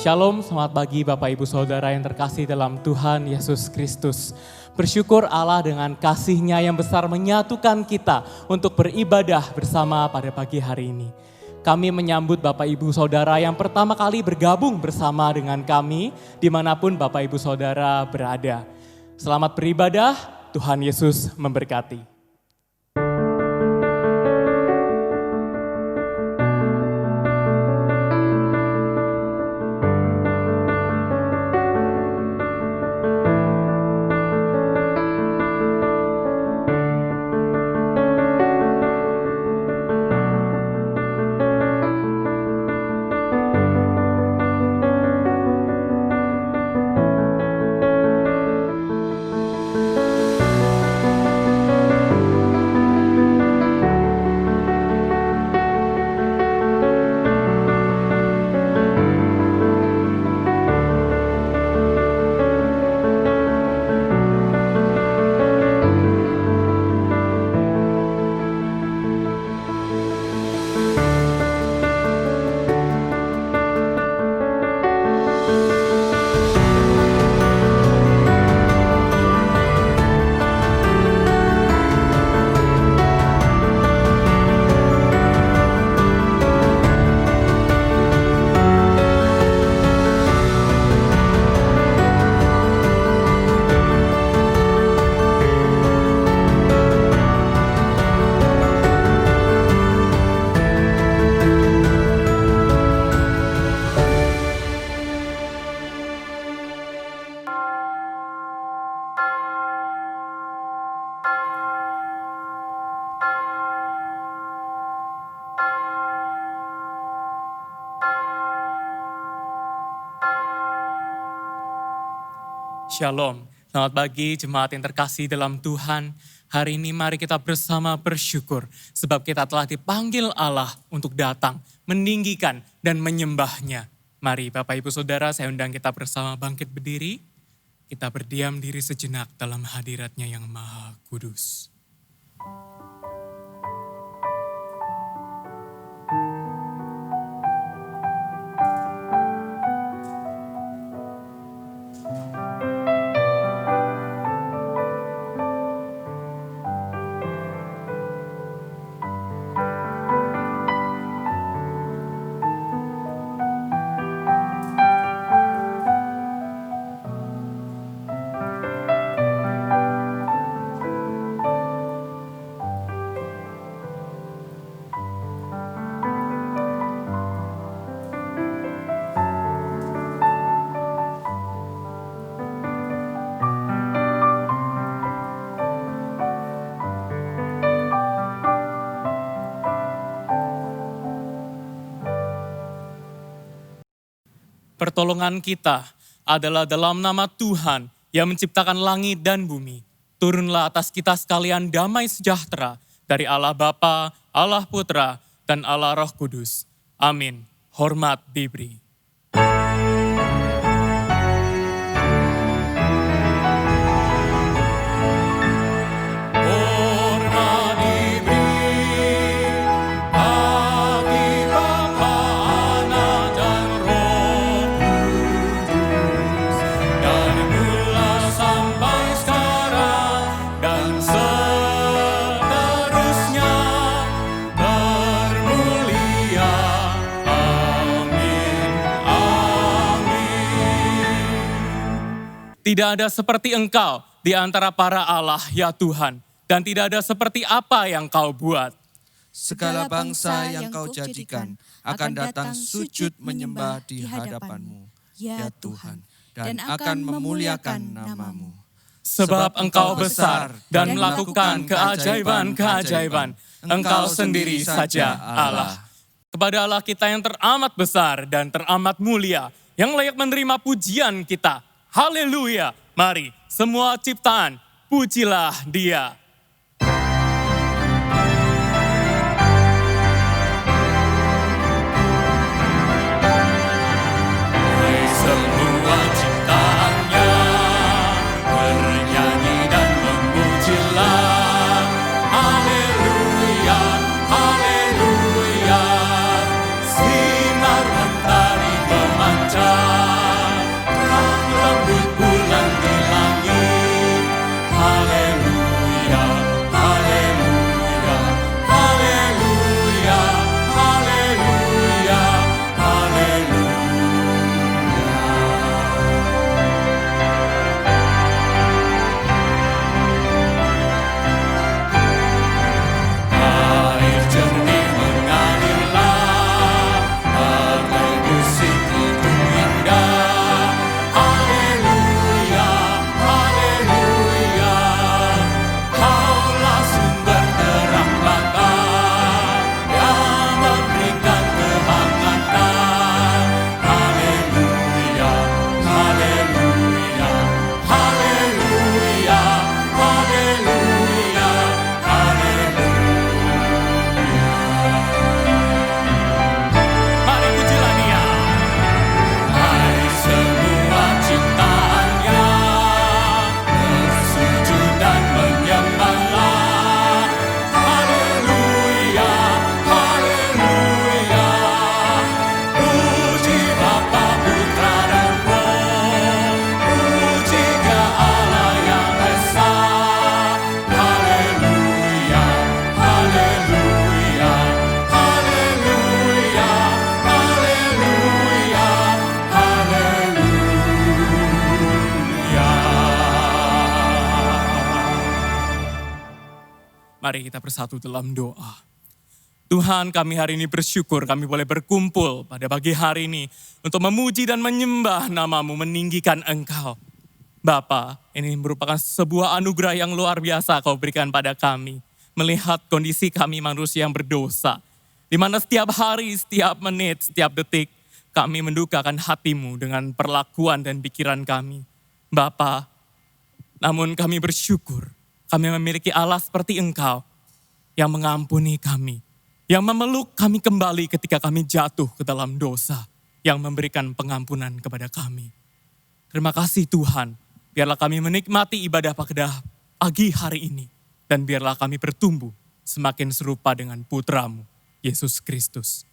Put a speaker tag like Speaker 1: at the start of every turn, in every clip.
Speaker 1: Shalom, selamat pagi Bapak Ibu Saudara yang terkasih dalam Tuhan Yesus Kristus. Bersyukur Allah dengan kasih-Nya yang besar menyatukan kita untuk beribadah bersama pada pagi hari ini. Kami menyambut Bapak Ibu Saudara yang pertama kali bergabung bersama dengan kami dimanapun Bapak Ibu Saudara berada. Selamat beribadah, Tuhan Yesus memberkati. Shalom, selamat pagi jemaat yang terkasih dalam Tuhan. Hari ini mari kita bersama bersyukur sebab kita telah dipanggil Allah untuk datang, meninggikan dan menyembah-Nya. Mari Bapak Ibu Saudara, saya undang kita bersama bangkit berdiri. Kita berdiam diri sejenak dalam hadirat-Nya yang Maha Kudus. Pertolongan kita adalah dalam nama Tuhan yang menciptakan langit dan bumi. Turunlah atas kita sekalian damai sejahtera dari Allah Bapa, Allah Putra, dan Allah Roh Kudus. Amin. Hormat diberi. Tidak ada seperti Engkau di antara para Allah, ya Tuhan. Dan tidak ada seperti apa yang Kau buat.
Speaker 2: Segala bangsa yang Kau jadikan akan datang sujud menyembah di hadapan-Mu, ya Tuhan, dan akan memuliakan nama-Mu.
Speaker 1: Sebab Engkau besar dan melakukan keajaiban-keajaiban. Engkau sendiri saja Allah. Kepada Allah kita yang teramat besar dan teramat mulia, yang layak menerima pujian kita. Haleluya, mari semua ciptaan, pujilah Dia. Hai semua ciptaannya, bernyanyi dan memujilah. Haleluya, haleluya, sinar mentari memancar. Mari kita bersatu dalam doa. Tuhan, kami hari ini bersyukur kami boleh berkumpul pada pagi hari ini untuk memuji dan menyembah nama-Mu, meninggikan Engkau. Bapa, ini merupakan sebuah anugerah yang luar biasa Kau berikan pada kami. Melihat kondisi kami manusia yang berdosa. Di mana setiap hari, setiap menit, setiap detik kami mendukakan hati-Mu dengan perlakuan dan pikiran kami. Bapa, namun kami bersyukur. Kami memiliki Allah seperti Engkau yang mengampuni kami, yang memeluk kami kembali ketika kami jatuh ke dalam dosa, yang memberikan pengampunan kepada kami. Terima kasih Tuhan, biarlah kami menikmati ibadah pada pagi hari ini, dan biarlah kami bertumbuh semakin serupa dengan Putra-Mu, Yesus Kristus.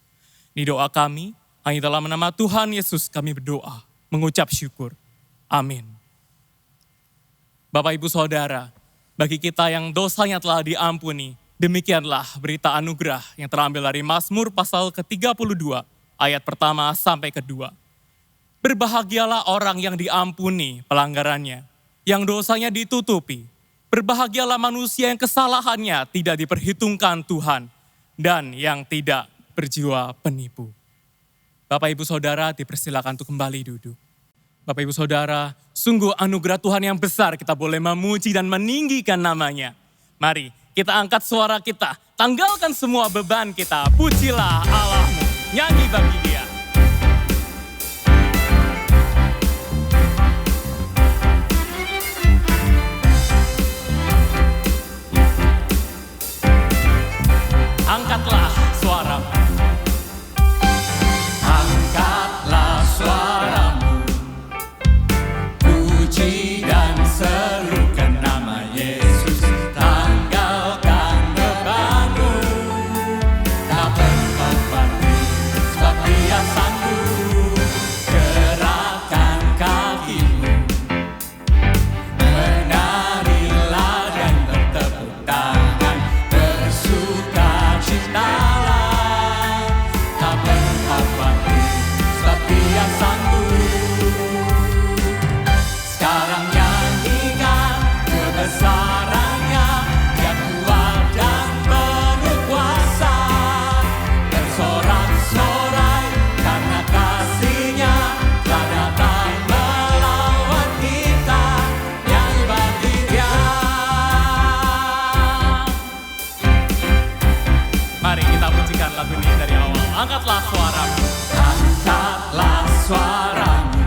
Speaker 1: Ini doa kami, hanya dalam nama Tuhan Yesus kami berdoa, mengucap syukur. Amin. Bapak Ibu Saudara, bagi kita yang dosanya telah diampuni, demikianlah berita anugerah yang terambil dari Mazmur pasal ke-32, ayat pertama sampai kedua. Berbahagialah orang yang diampuni pelanggarannya, yang dosanya ditutupi. Berbahagialah manusia yang kesalahannya tidak diperhitungkan Tuhan, dan yang tidak berjiwa penipu. Bapak Ibu Saudara dipersilakan untuk kembali duduk. Bapak Ibu Saudara, sungguh anugerah Tuhan yang besar kita boleh memuji dan meninggikan namanya. Mari kita angkat suara kita, tanggalkan semua beban kita, pujilah Allah-Mu, nyanyi bagi Dia. Angkatlah suaramu. Angkatlah suaramu. Puji dan serukan nama Yesus, tanggalkan bebanmu. Tak perlu pati, sebab Dia sanggup. Gerakkan kakimu, menarilah dan bertepuk tangan, bersukacitalah. Tak perlu pati, sebab Dia sanggup. Sekarang nyanyikan kebesarannya, Dia kuat dan penuh kuasa. Bersorak-sorai karena kasih-Nya telah datang melawat kita. Nyanyi bagi Dia. Mari kita pujikan lagu ini dari awal. Angkatlah suaramu. Angkatlah suaramu.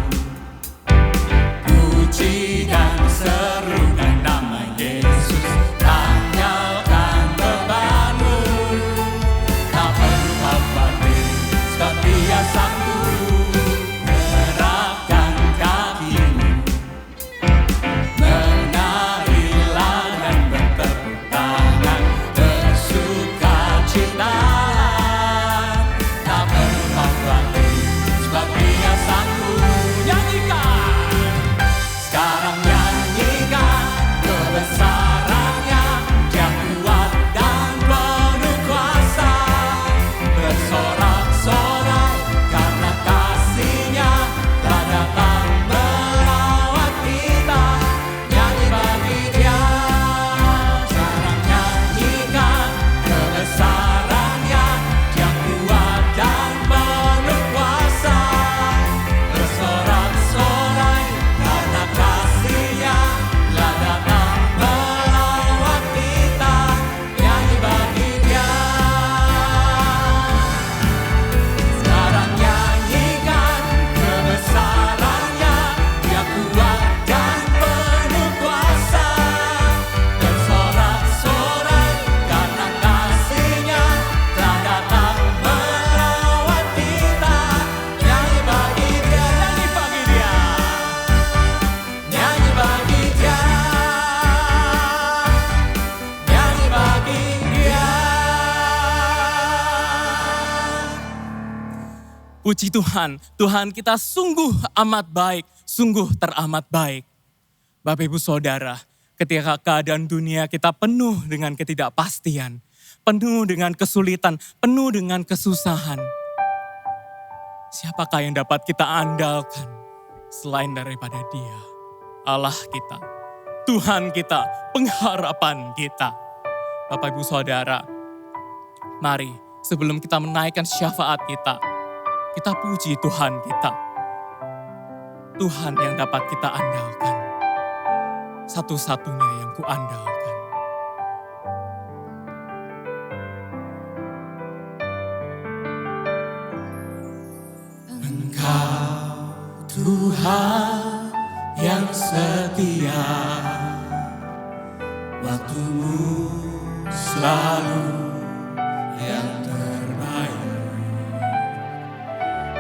Speaker 1: Puji dan serukan nama Yesus, tanggalkan bebanmu. Tak perlu khawatir, sebab Dia sanggup. Gerakkan kakimu, menarilah dan bertepuk tangan, bersukacitalah. Tak perlu khawatir, sebab Dia sanggup. Nyanyikan. Sekarang nyanyikan kebesarannya, Dia kuat dan penuh kuasa. Bersorak-sorai karena kasih-Nya telah datang melawat kita. Nyanyi bagi Dia. Sekarang nyanyikan kebesarannya, Dia kuat dan penuh kuasa. Bersorak-sorai karena kasih-Nya telah datang melawat kita. Nyanyi bagi Dia. Sekarang nyanyikan kebesarannya, Dia kuat dan penuh kuasa. Bersorak-sorai karena kasih-Nya telah datang melawat kita. Nyanyi bagi Dia. Nyanyi bagi Dia. Nyanyi bagi Dia. Nyanyi bagi Dia. Puji Tuhan, Tuhan kita sungguh amat baik, sungguh teramat baik. Bapak Ibu Saudara, ketika keadaan dunia kita penuh dengan ketidakpastian, penuh dengan kesulitan, penuh dengan kesusahan. Siapakah yang dapat kita andalkan selain daripada Dia? Allah kita, Tuhan kita, pengharapan kita. Bapak Ibu Saudara, mari sebelum kita menaikkan syafaat kita puji Tuhan kita. Tuhan yang dapat kita andalkan. Satu-satunya yang kuandalkan. Engkau Tuhan yang setia, waktumu selalu yang terbaik.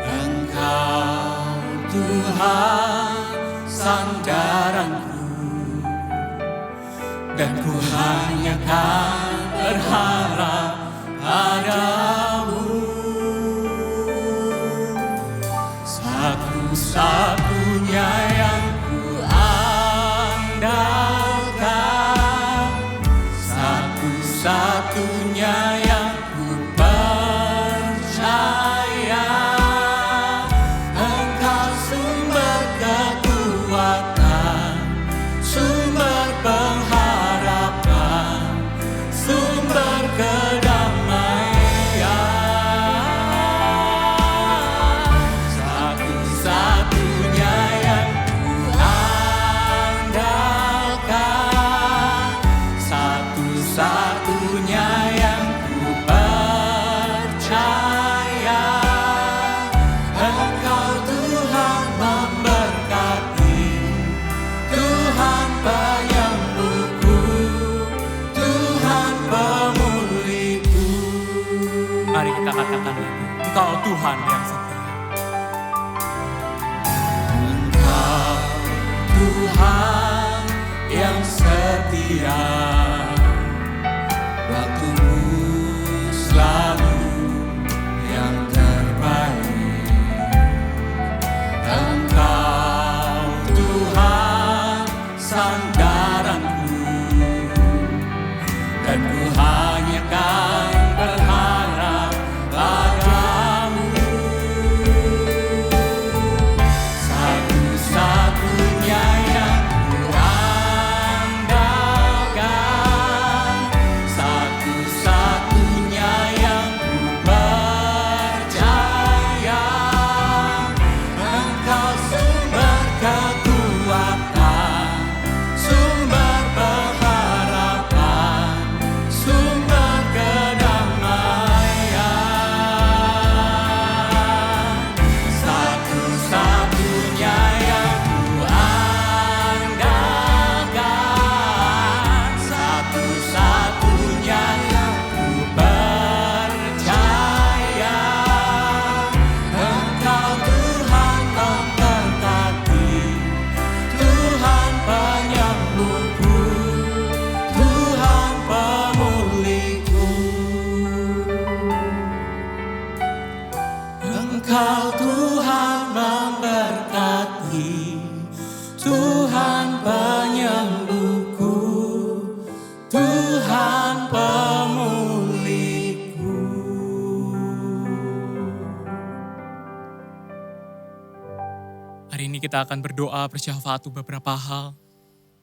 Speaker 1: Engkau Tuhan sandaranku, dan ku hanya kan berharap padamu. Satu-satunya yang ku andalkan, satu-satunya yang ku percaya. Engkau sumber kekuatan, sumber pengharapan, sumber kedamaian. Satu-satunya yang ku andalkan, satu-satunya yang ku percaya. Engkau Tuhan memberkati, Tuhan penyembuhku, Tuhan pemulihku. Mari kita katakan lagi, Engkau Tuhan yang setia. Engkau Tuhan yang setia, waktumu selalu yang terbaik. Engkau Tuhan sandaranku, dan ku hanya kan berharap padamu. Satu-satunya yang ku andalkan, satu-satunya yang ku percaya. Engkau sumber kekuatan, sumber pengharapan, sumber kedamaian. Satu-satunya yang ku andalkan, satu-satunya yang ku percaya. Engkau Tuhan memberkati, Tuhan penyembuhku, Tuhan pemulihku. Engkau Tuhan memberkati, Tuhan penyembuhku, Tuhan pemulihku. Hari ini kita akan berdoa bersyafaat beberapa hal.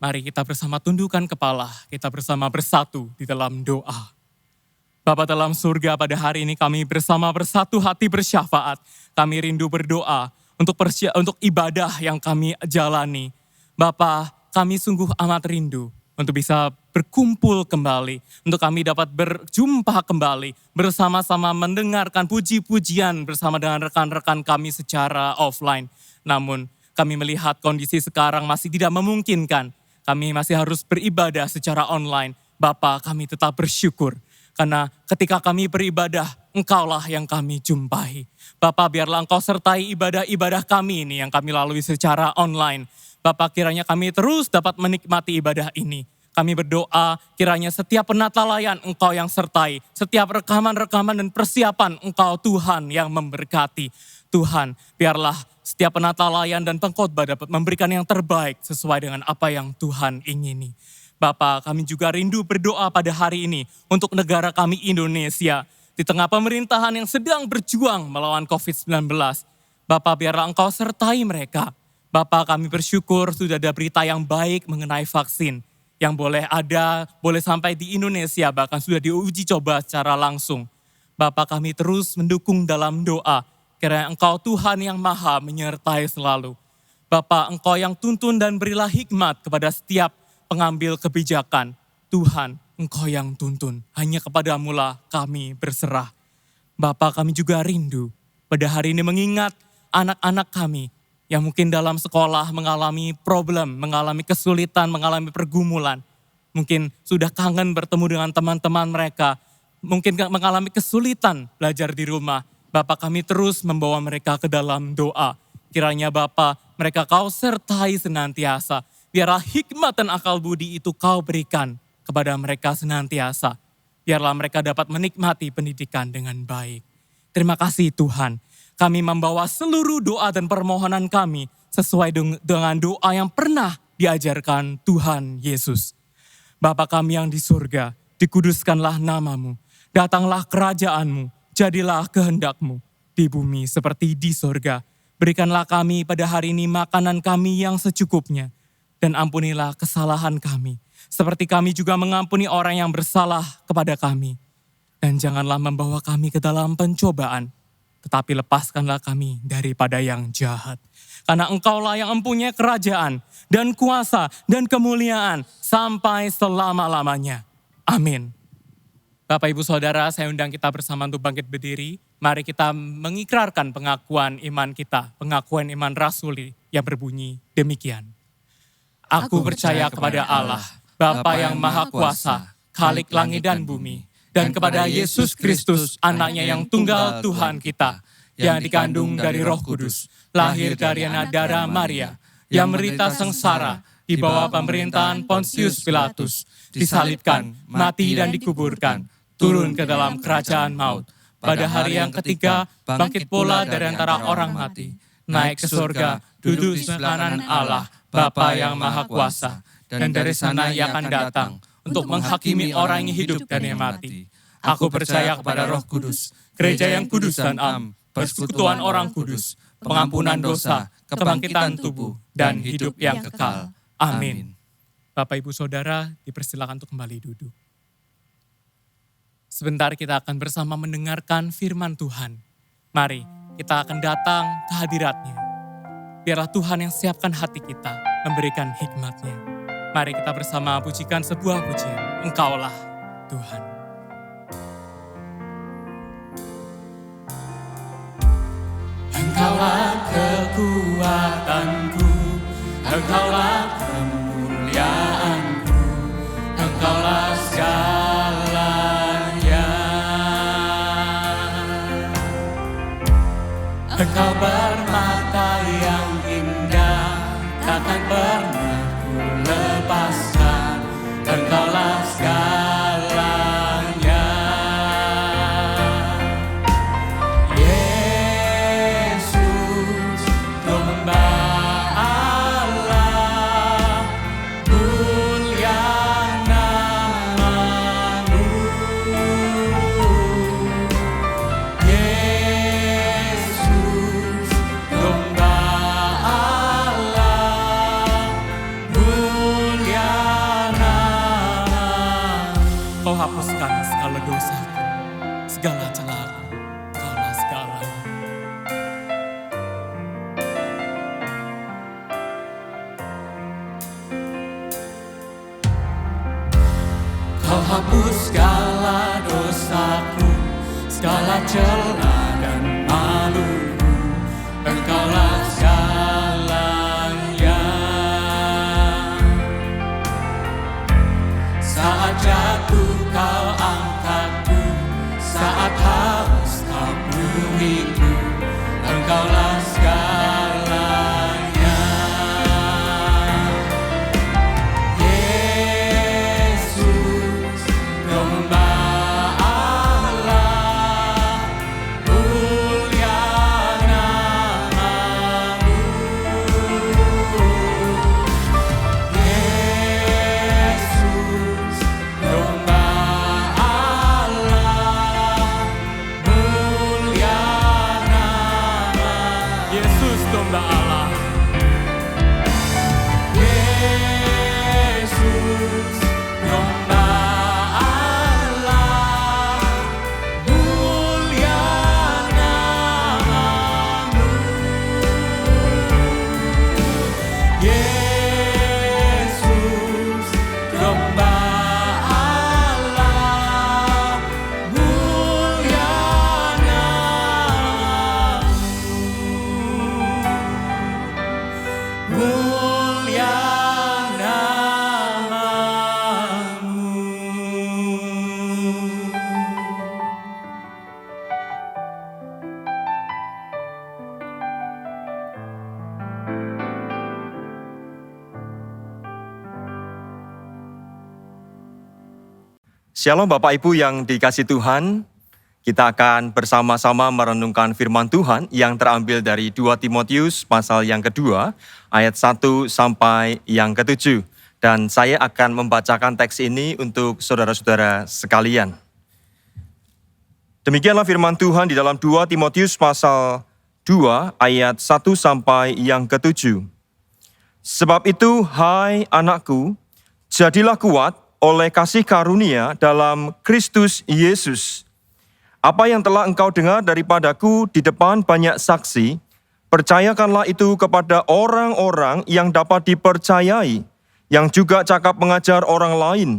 Speaker 1: Mari kita bersama tundukkan kepala, kita bersama bersatu di dalam doa. Bapa dalam surga, pada hari ini kami bersama bersatu hati bersyafaat. Kami rindu berdoa untuk ibadah yang kami jalani. Bapa, kami sungguh amat rindu untuk bisa berkumpul kembali, untuk kami dapat berjumpa kembali, bersama-sama mendengarkan puji-pujian bersama dengan rekan-rekan kami secara offline. Namun kami melihat kondisi sekarang masih tidak memungkinkan. Kami masih harus beribadah secara online. Bapa, kami tetap bersyukur. Karena ketika kami beribadah, Engkaulah yang kami jumpai. Bapa, biarlah Engkau sertai ibadah-ibadah kami ini yang kami lalui secara online. Bapa, kiranya kami terus dapat menikmati ibadah ini. Kami berdoa kiranya setiap penatalayan Engkau yang sertai. Setiap rekaman-rekaman dan persiapan Engkau Tuhan yang memberkati. Tuhan, biarlah setiap penatalayan dan pengkhotbah dapat memberikan yang terbaik sesuai dengan apa yang Tuhan ingini. Bapa, kami juga rindu berdoa pada hari ini untuk negara kami Indonesia. Di tengah pemerintahan yang sedang berjuang melawan COVID-19. Bapa, biarlah Engkau sertai mereka. Bapa, kami bersyukur sudah ada berita yang baik mengenai vaksin. yang boleh ada, boleh sampai di Indonesia, bahkan sudah diuji coba secara langsung. Bapa, kami terus mendukung dalam doa, kiranya Engkau Tuhan yang maha menyertai selalu. Bapa, Engkau yang tuntun dan berilah hikmat kepada setiap pengambil kebijakan. Tuhan, Engkau yang tuntun, hanya kepadamu-lah kami berserah. Bapa, kami juga rindu pada hari ini mengingat anak-anak kami yang mungkin dalam sekolah mengalami problem, mengalami kesulitan, mengalami pergumulan. Mungkin sudah kangen bertemu dengan teman-teman mereka, mungkin mengalami kesulitan belajar di rumah. Bapa, kami terus membawa mereka ke dalam doa. Kiranya Bapa, mereka Kau sertai senantiasa. Biarlah hikmat dan akal budi itu Kau berikan kepada mereka senantiasa. Biarlah mereka dapat menikmati pendidikan dengan baik. Terima kasih Tuhan. Kami membawa seluruh doa dan permohonan kami sesuai dengan doa yang pernah diajarkan Tuhan Yesus. Bapa kami yang di surga, dikuduskanlah namamu. Datanglah kerajaan-Mu, jadilah kehendak-Mu di bumi seperti di surga. Berikanlah kami pada hari ini makanan kami yang secukupnya. Dan ampunilah kesalahan kami, seperti kami juga mengampuni orang yang bersalah kepada kami. Dan janganlah membawa kami ke dalam pencobaan, tetapi lepaskanlah kami daripada yang jahat. Karena Engkaulah yang mempunyai kerajaan dan kuasa dan kemuliaan sampai selama-lamanya. Amin. Bapak, Ibu, Saudara, saya undang kita bersama untuk bangkit berdiri. Mari kita mengikrarkan pengakuan iman kita, pengakuan iman rasuli yang berbunyi demikian. Aku percaya kepada Allah, Bapa yang Maha Kuasa, Khalik langit dan bumi, dan kepada Yesus Kristus, anaknya yang tunggal Tuhan kita, yang dikandung dari Roh Kudus, lahir dari anak darah Maria, yang menderita sengsara, di bawah pemerintahan Pontius Pilatus, disalibkan, mati dan dikuburkan, turun ke dalam kerajaan maut. Pada hari yang ketiga, bangkit pula dari antara orang mati, naik ke surga, duduk di sebelah kanan Allah, Bapa yang Maha Kuasa, dan dari sana Ia akan datang untuk menghakimi orang yang hidup dan yang mati. Aku percaya kepada Roh Kudus, gereja yang kudus dan am, persekutuan orang kudus, pengampunan dosa, kebangkitan tubuh, dan hidup yang kekal. Amin. Bapak, Ibu, Saudara, dipersilakan untuk kembali duduk. Sebentar kita akan bersama mendengarkan firman Tuhan. Mari kita akan datang ke hadirat-Nya. Biarlah Tuhan yang siapkan hati kita, memberikan hikmat-Nya. Mari kita bersama pujikan sebuah pujian. Engkaulah Tuhan. Engkaulah kekuatanku, Engkaulah kemuliaanku, Engkaulah segalanya. Engkau bermata yang indah, takkan pernah ku lepaskan. Engkaulah segalanya. Yesus, domba Allah, mulia namamu. Yesus, domba Allah, mulia namamu. Kau hapuskan segala dosaku, segala celaku, Kaulah segalanya. Kau hapus segala dosaku, segala celah dan maluku, Engkaulah segalanya. Saat jatuh Kau angkatku, saat haus Kau penuhiku, Engkaulah segalanya. Yesus, domba Allah, mulia namamu.
Speaker 3: Shalom Bapak Ibu yang dikasihi Tuhan, kita akan bersama-sama merenungkan firman Tuhan yang terambil dari 2 Timotius pasal yang kedua, ayat 1 sampai yang ke-7. Dan saya akan membacakan teks ini untuk saudara-saudara sekalian. Demikianlah firman Tuhan di dalam 2 Timotius pasal 2 ayat 1 sampai yang ke-7. Sebab itu, hai anakku, jadilah kuat oleh kasih karunia dalam Kristus Yesus. Apa yang telah engkau dengar daripadaku di depan banyak saksi, percayakanlah itu kepada orang-orang yang dapat dipercayai, yang juga cakap mengajar orang lain.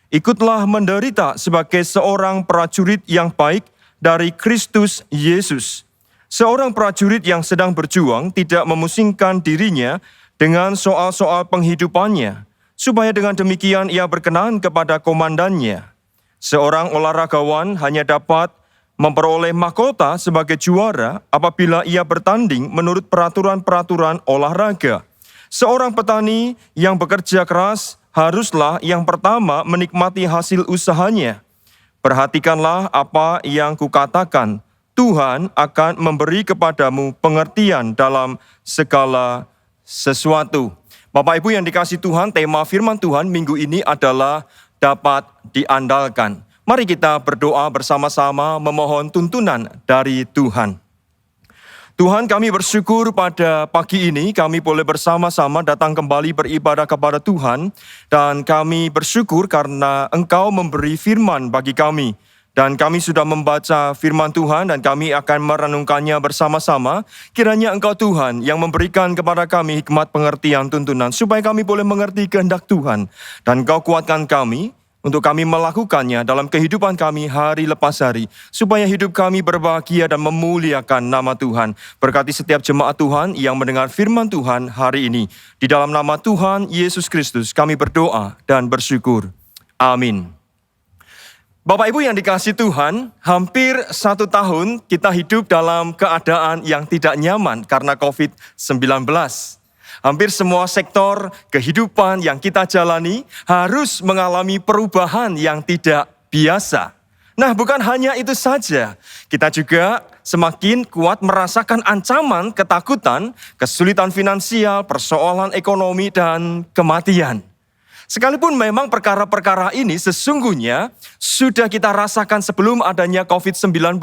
Speaker 3: Ikutlah menderita sebagai seorang prajurit yang baik dari Kristus Yesus. Seorang prajurit yang sedang berjuang tidak memusingkan dirinya dengan soal-soal penghidupannya, supaya dengan demikian ia berkenan kepada komandannya. Seorang olahragawan hanya dapat memperoleh mahkota sebagai juara apabila ia bertanding menurut peraturan-peraturan olahraga. Seorang petani yang bekerja keras haruslah yang pertama menikmati hasil usahanya. Perhatikanlah apa yang kukatakan, Tuhan akan memberi kepadamu pengertian dalam segala sesuatu. Bapak Ibu yang dikasihi Tuhan, tema firman Tuhan minggu ini adalah dapat diandalkan. Mari kita berdoa bersama-sama memohon tuntunan dari Tuhan. Tuhan, kami bersyukur pada pagi ini kami boleh bersama-sama datang kembali beribadah kepada Tuhan, dan kami bersyukur karena Engkau memberi firman bagi kami. Dan kami sudah membaca firman Tuhan dan kami akan merenungkannya bersama-sama. Kiranya Engkau Tuhan yang memberikan kepada kami hikmat pengertian tuntunan supaya kami boleh mengerti kehendak Tuhan. Dan Engkau kuatkan kami untuk kami melakukannya dalam kehidupan kami hari lepas hari. Supaya hidup kami berbahagia dan memuliakan nama Tuhan. Berkati setiap jemaat Tuhan yang mendengar firman Tuhan hari ini. Di dalam nama Tuhan Yesus Kristus kami berdoa dan bersyukur. Amin. Bapak Ibu yang dikasihi Tuhan, hampir 1 tahun kita hidup dalam keadaan yang tidak nyaman karena COVID-19. Hampir semua sektor kehidupan yang kita jalani harus mengalami perubahan yang tidak biasa. Nah, bukan hanya itu saja, kita juga semakin kuat merasakan ancaman, ketakutan, kesulitan finansial, persoalan ekonomi, dan kematian. Sekalipun memang perkara-perkara ini sesungguhnya sudah kita rasakan sebelum adanya COVID-19,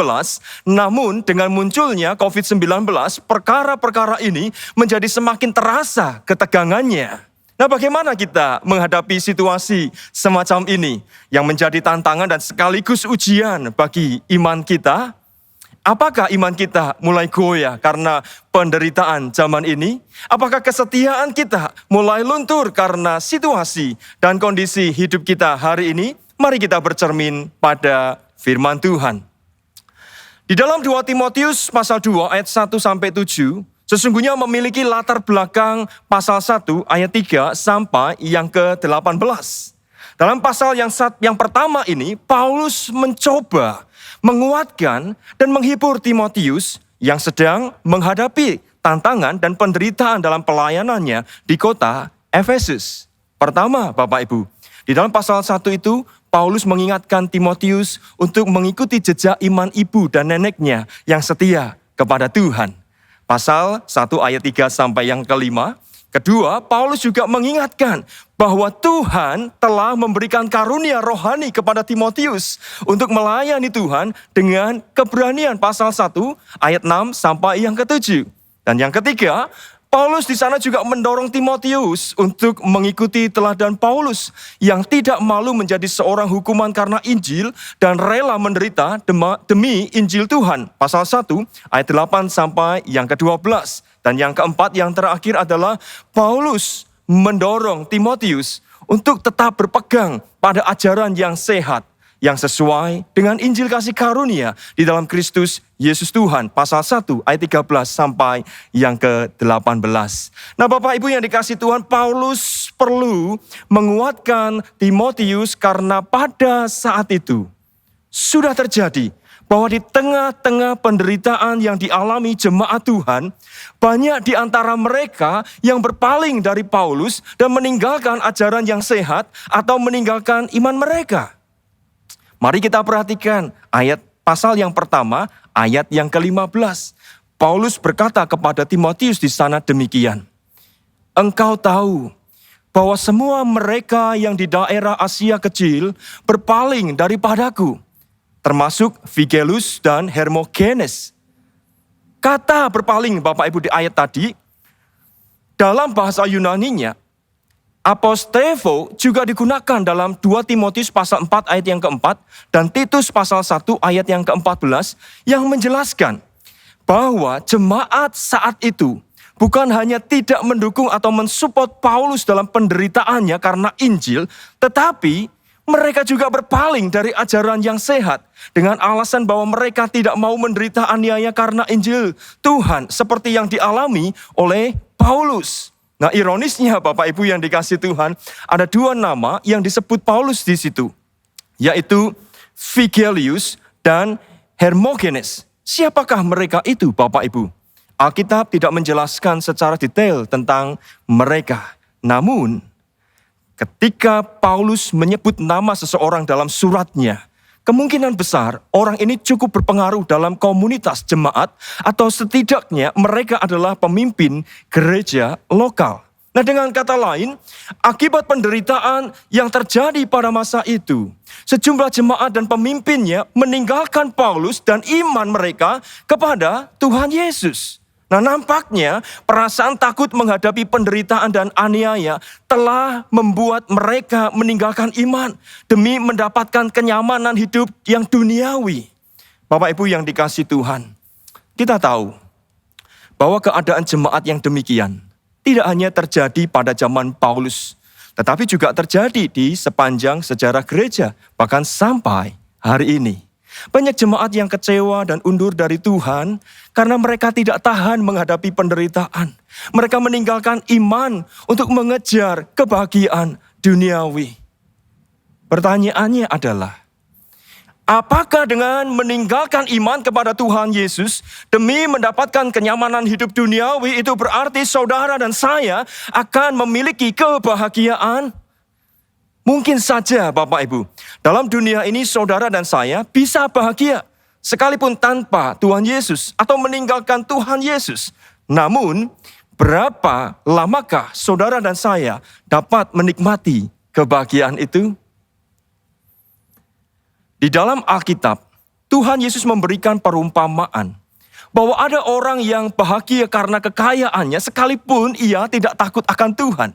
Speaker 3: namun dengan munculnya COVID-19, perkara-perkara ini menjadi semakin terasa ketegangannya. Nah, bagaimana kita menghadapi situasi semacam ini yang menjadi tantangan dan sekaligus ujian bagi iman kita? Apakah iman kita mulai goyah karena penderitaan zaman ini? Apakah kesetiaan kita mulai luntur karena situasi dan kondisi hidup kita hari ini? Mari kita bercermin pada firman Tuhan. Di dalam 2 Timotius pasal 2 ayat 1 sampai 7, sesungguhnya memiliki latar belakang pasal 1 ayat 3 sampai yang ke-18. Dalam pasal yang pertama ini, Paulus mencoba menguatkan dan menghibur Timotius yang sedang menghadapi tantangan dan penderitaan dalam pelayanannya di kota Efesus. Pertama, Bapak Ibu, di dalam pasal 1 itu, Paulus mengingatkan Timotius untuk mengikuti jejak iman ibu dan neneknya yang setia kepada Tuhan. Pasal 1 ayat 3 sampai yang ke-5. Kedua, Paulus juga mengingatkan bahwa Tuhan telah memberikan karunia rohani kepada Timotius untuk melayani Tuhan dengan keberanian. Pasal 1 ayat 6 sampai yang ke-7. Dan yang ketiga, Paulus di sana juga mendorong Timotius untuk mengikuti teladan Paulus yang tidak malu menjadi seorang hukuman karena Injil dan rela menderita demi Injil Tuhan. Pasal 1 ayat 8 sampai yang ke-12. Dan yang keempat, yang terakhir adalah Paulus mendorong Timotius untuk tetap berpegang pada ajaran yang sehat, yang sesuai dengan Injil kasih karunia di dalam Kristus Yesus Tuhan. Pasal 1 ayat 13 sampai yang ke-18. Nah Bapak Ibu yang dikasihi Tuhan, Paulus perlu menguatkan Timotius karena pada saat itu sudah terjadi bahwa di tengah-tengah penderitaan yang dialami jemaat Tuhan, banyak di antara mereka yang berpaling dari Paulus dan meninggalkan ajaran yang sehat atau meninggalkan iman mereka. Mari kita perhatikan ayat pasal yang pertama, ayat yang ke-15. Paulus berkata kepada Timotius di sana demikian. Engkau tahu bahwa semua mereka yang di daerah Asia kecil berpaling daripadaku, termasuk Figelus dan Hermogenes. Kata berpaling Bapak Ibu di ayat tadi, dalam bahasa Yunaninya, apostevo juga digunakan dalam 2 Timotius pasal 4 ayat yang keempat dan Titus pasal 1 ayat yang ke-14 yang menjelaskan bahwa jemaat saat itu bukan hanya tidak mendukung atau mensupport Paulus dalam penderitaannya karena Injil, tetapi mereka juga berpaling dari ajaran yang sehat dengan alasan bahwa mereka tidak mau menderita aniaya karena Injil Tuhan seperti yang dialami oleh Paulus. Nah, ironisnya Bapak Ibu yang dikasihi Tuhan, ada 2 nama yang disebut Paulus di situ, yaitu Figelius dan Hermogenes. Siapakah mereka itu Bapak Ibu? Alkitab tidak menjelaskan secara detail tentang mereka. Namun, ketika Paulus menyebut nama seseorang dalam suratnya, kemungkinan besar orang ini cukup berpengaruh dalam komunitas jemaat atau setidaknya mereka adalah pemimpin gereja lokal. Nah, dengan kata lain, akibat penderitaan yang terjadi pada masa itu, sejumlah jemaat dan pemimpinnya meninggalkan Paulus dan iman mereka kepada Tuhan Yesus. Nah, nampaknya perasaan takut menghadapi penderitaan dan aniaya telah membuat mereka meninggalkan iman demi mendapatkan kenyamanan hidup yang duniawi. Bapak Ibu yang dikasihi Tuhan, kita tahu bahwa keadaan jemaat yang demikian tidak hanya terjadi pada zaman Paulus, tetapi juga terjadi di sepanjang sejarah gereja, bahkan sampai hari ini. Banyak jemaat yang kecewa dan undur dari Tuhan karena mereka tidak tahan menghadapi penderitaan. Mereka meninggalkan iman untuk mengejar kebahagiaan duniawi. Pertanyaannya adalah, apakah dengan meninggalkan iman kepada Tuhan Yesus demi mendapatkan kenyamanan hidup duniawi itu berarti saudara dan saya akan memiliki kebahagiaan? Mungkin saja Bapak Ibu, dalam dunia ini saudara dan saya bisa bahagia sekalipun tanpa Tuhan Yesus atau meninggalkan Tuhan Yesus. Namun, berapa lamakah saudara dan saya dapat menikmati kebahagiaan itu? Di dalam Alkitab, Tuhan Yesus memberikan perumpamaan bahwa ada orang yang bahagia karena kekayaannya sekalipun ia tidak takut akan Tuhan.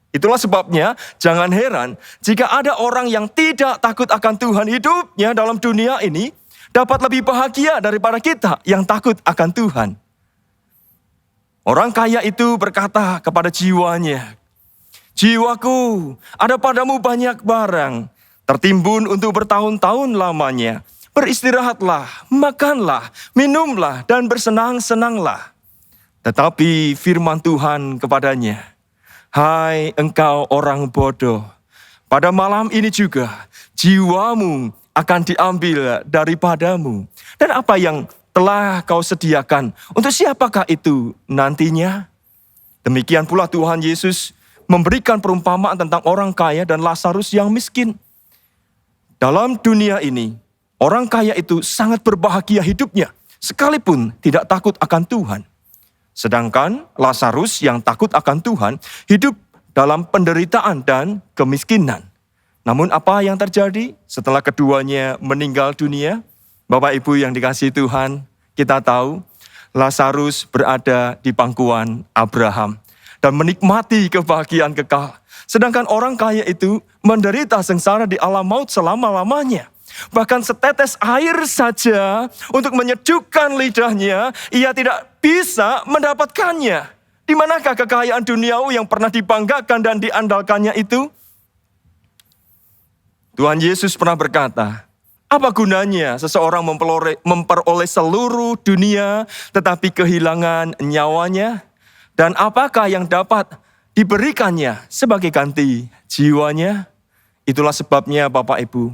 Speaker 3: Itulah sebabnya jangan heran jika ada orang yang tidak takut akan Tuhan, hidupnya dalam dunia ini dapat lebih bahagia daripada kita yang takut akan Tuhan. Orang kaya itu berkata kepada jiwanya, "Jiwaku, ada padamu banyak barang, tertimbun untuk bertahun-tahun lamanya. Beristirahatlah, makanlah, minumlah, dan bersenang-senanglah." Tetapi firman Tuhan kepadanya, "Hai engkau orang bodoh, pada malam ini juga jiwamu akan diambil daripadamu. Dan apa yang telah kau sediakan, untuk siapakah itu nantinya?" Demikian pula Tuhan Yesus memberikan perumpamaan tentang orang kaya dan Lazarus yang miskin. Dalam dunia ini, orang kaya itu sangat berbahagia hidupnya, sekalipun tidak takut akan Tuhan. Sedangkan Lazarus yang takut akan Tuhan hidup dalam penderitaan dan kemiskinan. Namun apa yang terjadi setelah keduanya meninggal dunia? Bapak Ibu yang dikasihi Tuhan, kita tahu Lazarus berada di pangkuan Abraham dan menikmati kebahagiaan kekal. Sedangkan orang kaya itu menderita sengsara di alam maut selama-lamanya. Bahkan setetes air saja untuk menyejukkan lidahnya, ia tidak bisa mendapatkannya. Di manakah kekayaan duniawi yang pernah dibanggakan dan diandalkannya itu? Tuhan Yesus pernah berkata, apa gunanya seseorang memperoleh seluruh dunia tetapi kehilangan nyawanya? Dan apakah yang dapat diberikannya sebagai ganti jiwanya? Itulah sebabnya Bapak Ibu,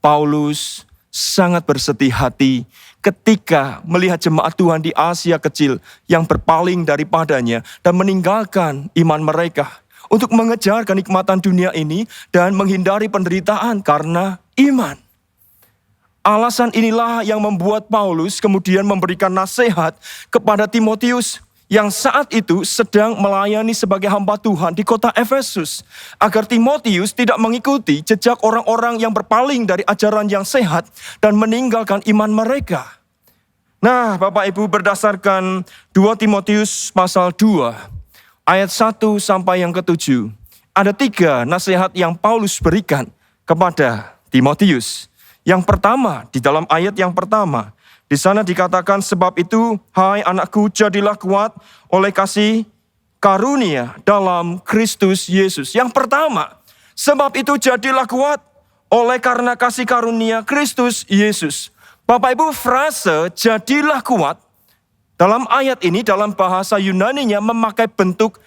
Speaker 3: Paulus sangat bersedih hati ketika melihat jemaat Tuhan di Asia kecil yang berpaling daripadanya dan meninggalkan iman mereka untuk mengejar kenikmatan dunia ini dan menghindari penderitaan karena iman. Alasan inilah yang membuat Paulus kemudian memberikan nasihat kepada Timotius yang saat itu sedang melayani sebagai hamba Tuhan di kota Efesus, agar Timotius tidak mengikuti jejak orang-orang yang berpaling dari ajaran yang sehat dan meninggalkan iman mereka. Nah, Bapak Ibu, berdasarkan 2 Timotius pasal 2 ayat 1 sampai yang ke-7, ada 3 nasihat yang Paulus berikan kepada Timotius. Yang pertama, di dalam ayat yang pertama, di sana dikatakan, sebab itu, hai anakku, jadilah kuat oleh kasih karunia dalam Kristus Yesus. Yang pertama, sebab itu jadilah kuat oleh karena kasih karunia Kristus Yesus. Bapak Ibu, frase jadilah kuat dalam ayat ini dalam bahasa Yunaninya memakai bentuk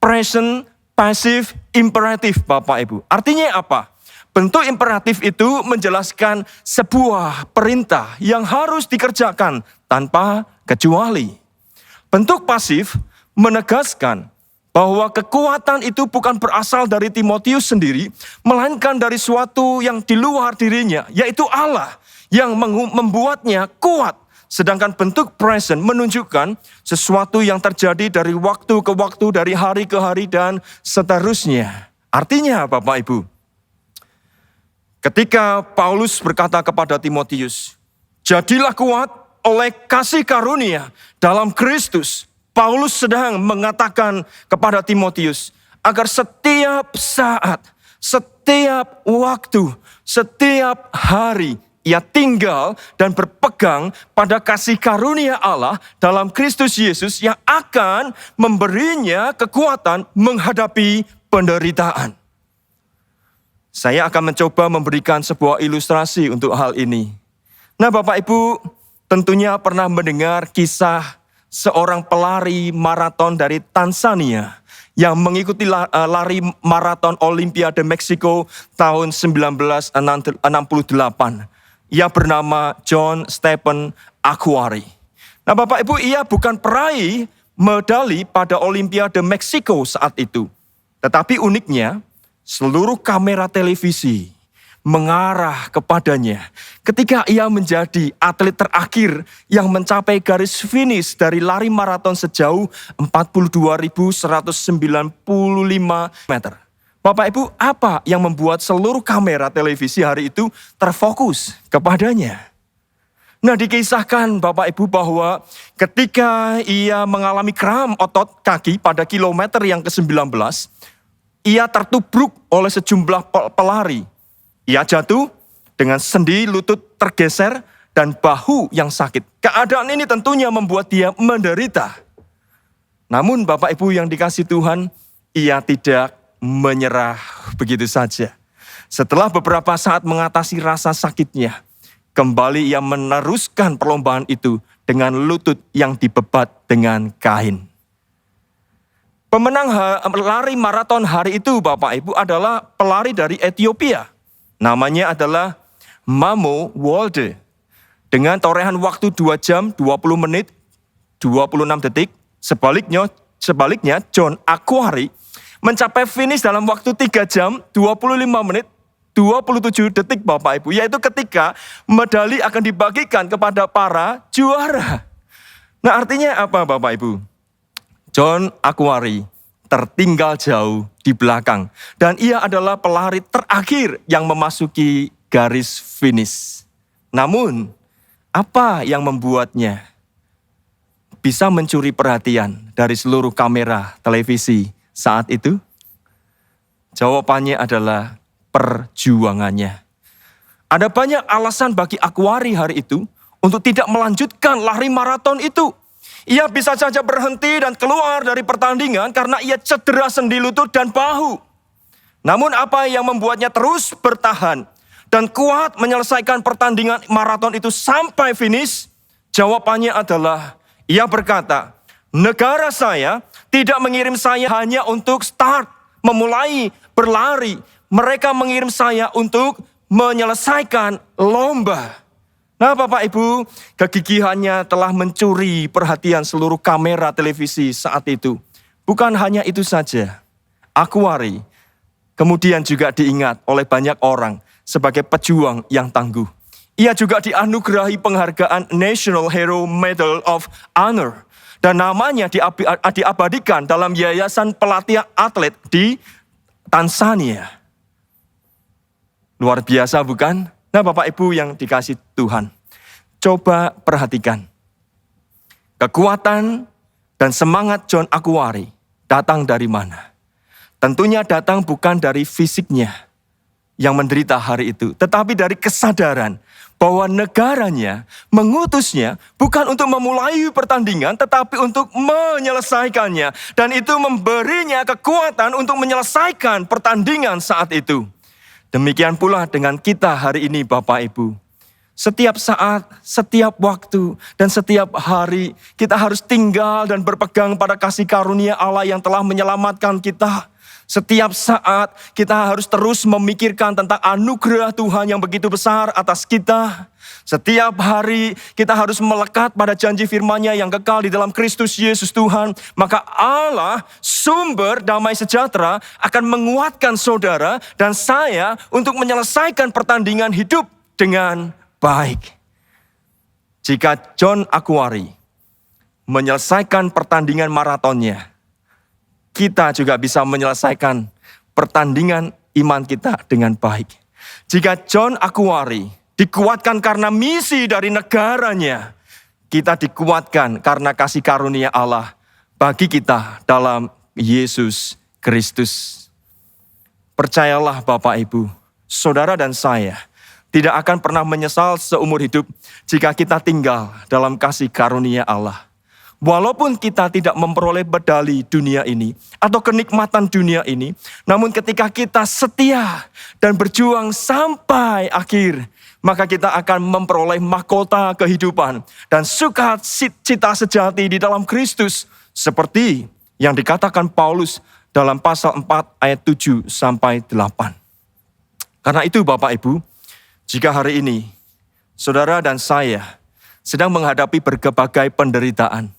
Speaker 3: present passive imperatif, Bapak Ibu. Artinya apa? Bentuk imperatif itu menjelaskan sebuah perintah yang harus dikerjakan tanpa kecuali. Bentuk pasif menegaskan bahwa kekuatan itu bukan berasal dari Timotius sendiri, melainkan dari suatu yang di luar dirinya, yaitu Allah yang membuatnya kuat. Sedangkan bentuk present menunjukkan sesuatu yang terjadi dari waktu ke waktu, dari hari ke hari, dan seterusnya. Artinya, Bapak Ibu, ketika Paulus berkata kepada Timotius, jadilah kuat oleh kasih karunia dalam Kristus. Paulus sedang mengatakan kepada Timotius agar setiap saat, setiap waktu, setiap hari ia tinggal dan berpegang pada kasih karunia Allah dalam Kristus Yesus yang akan memberinya kekuatan menghadapi penderitaan. Saya akan mencoba memberikan sebuah ilustrasi untuk hal ini. Nah, Bapak Ibu tentunya pernah mendengar kisah seorang pelari maraton dari Tanzania yang mengikuti lari maraton Olimpiade Meksiko tahun 1968. Ia bernama John Stephen Akhwari. Nah, Bapak Ibu, ia bukan peraih medali pada Olimpiade Meksiko saat itu. Tetapi uniknya, seluruh kamera televisi mengarah kepadanya ketika ia menjadi atlet terakhir yang mencapai garis finish dari lari maraton sejauh 42.195 meter. Bapak Ibu, apa yang membuat seluruh kamera televisi hari itu terfokus kepadanya? Nah, dikisahkan Bapak Ibu bahwa ketika ia mengalami kram otot kaki pada kilometer yang ke-19, ia tertubruk oleh sejumlah pelari. Ia jatuh dengan sendi lutut tergeser dan bahu yang sakit. Keadaan ini tentunya membuat dia menderita. Namun Bapak Ibu yang dikasihi Tuhan, ia tidak menyerah begitu saja. Setelah beberapa saat mengatasi rasa sakitnya, kembali ia meneruskan perlombaan itu dengan lutut yang dibebat dengan kain. Pemenang lari maraton hari itu, Bapak Ibu, adalah pelari dari Ethiopia. Namanya adalah Mamo Wolde. Dengan torehan waktu 2 jam 20 menit 26 detik. Sebaliknya John Akhwari mencapai finish dalam waktu 3 jam 25 menit 27 detik, Bapak Ibu. Yaitu ketika medali akan dibagikan kepada para juara. Nah, artinya apa, Bapak Ibu? John Akhwari tertinggal jauh di belakang. Dan ia adalah pelari terakhir yang memasuki garis finish. Namun, apa yang membuatnya bisa mencuri perhatian dari seluruh kamera televisi saat itu? Jawabannya adalah perjuangannya. Ada banyak alasan bagi Akhwari hari itu untuk tidak melanjutkan lari maraton itu. Ia bisa saja berhenti dan keluar dari pertandingan karena ia cedera sendi lutut dan bahu. Namun apa yang membuatnya terus bertahan dan kuat menyelesaikan pertandingan maraton itu sampai finish? Jawabannya adalah, ia berkata, negara saya tidak mengirim saya hanya untuk start, memulai berlari. Mereka mengirim saya untuk menyelesaikan lomba. Nah Bapak Ibu, kegigihannya telah mencuri perhatian seluruh kamera televisi saat itu. Bukan hanya itu saja, Aquari kemudian juga diingat oleh banyak orang sebagai pejuang yang tangguh. Ia juga dianugerahi penghargaan National Hero Medal of Honor. Dan namanya diabadikan dalam yayasan pelatihan atlet di Tanzania. Luar biasa bukan? Nah Bapak Ibu yang dikasih Tuhan, coba perhatikan. Kekuatan dan semangat John Aquari datang dari mana? Tentunya datang bukan dari fisiknya yang menderita hari itu, tetapi dari kesadaran bahwa negaranya mengutusnya bukan untuk memulai pertandingan, tetapi untuk menyelesaikannya. Dan itu memberinya kekuatan untuk menyelesaikan pertandingan saat itu. Demikian pula dengan kita hari ini Bapak Ibu. Setiap saat, setiap waktu, dan setiap hari kita harus tinggal dan berpegang pada kasih karunia Allah yang telah menyelamatkan kita. Setiap saat kita harus terus memikirkan tentang anugerah Tuhan yang begitu besar atas kita. Setiap hari kita harus melekat pada janji firman-Nya yang kekal di dalam Kristus Yesus Tuhan. Maka Allah, sumber damai sejahtera, akan menguatkan saudara dan saya untuk menyelesaikan pertandingan hidup dengan baik. Jika John Aquari menyelesaikan pertandingan maratonnya, kita juga bisa menyelesaikan pertandingan iman kita dengan baik. Jika John Aquari dikuatkan karena misi dari negaranya, kita dikuatkan karena kasih karunia Allah bagi kita dalam Yesus Kristus. Percayalah Bapak Ibu, saudara dan saya tidak akan pernah menyesal seumur hidup jika kita tinggal dalam kasih karunia Allah. Walaupun kita tidak memperoleh medali dunia ini atau kenikmatan dunia ini, namun ketika kita setia dan berjuang sampai akhir, maka kita akan memperoleh mahkota kehidupan dan sukacita sejati di dalam Kristus, seperti yang dikatakan Paulus dalam pasal 4 ayat 7 sampai 8. Karena itu Bapak Ibu, jika hari ini saudara dan saya sedang menghadapi berbagai penderitaan,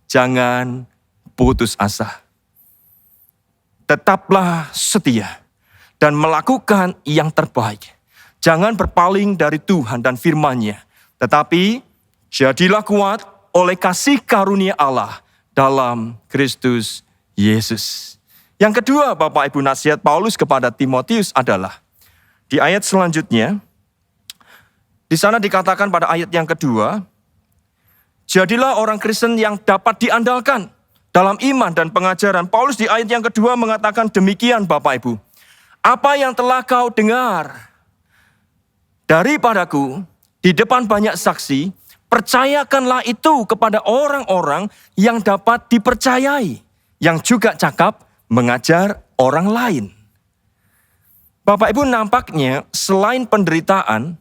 Speaker 3: jangan putus asa. Tetaplah setia dan melakukan yang terbaik. Jangan berpaling dari Tuhan dan firman-Nya, tetapi jadilah kuat oleh kasih karunia Allah dalam Kristus Yesus. Yang kedua, Bapak Ibu, nasihat Paulus kepada Timotius adalah di ayat selanjutnya. Di sana dikatakan pada ayat yang kedua, jadilah orang Kristen yang dapat diandalkan dalam iman dan pengajaran. Paulus di ayat yang kedua mengatakan demikian Bapak Ibu. Apa yang telah kau dengar daripadaku di depan banyak saksi, percayakanlah itu kepada orang-orang yang dapat dipercayai, yang juga cakap mengajar orang lain. Bapak Ibu, nampaknya selain penderitaan,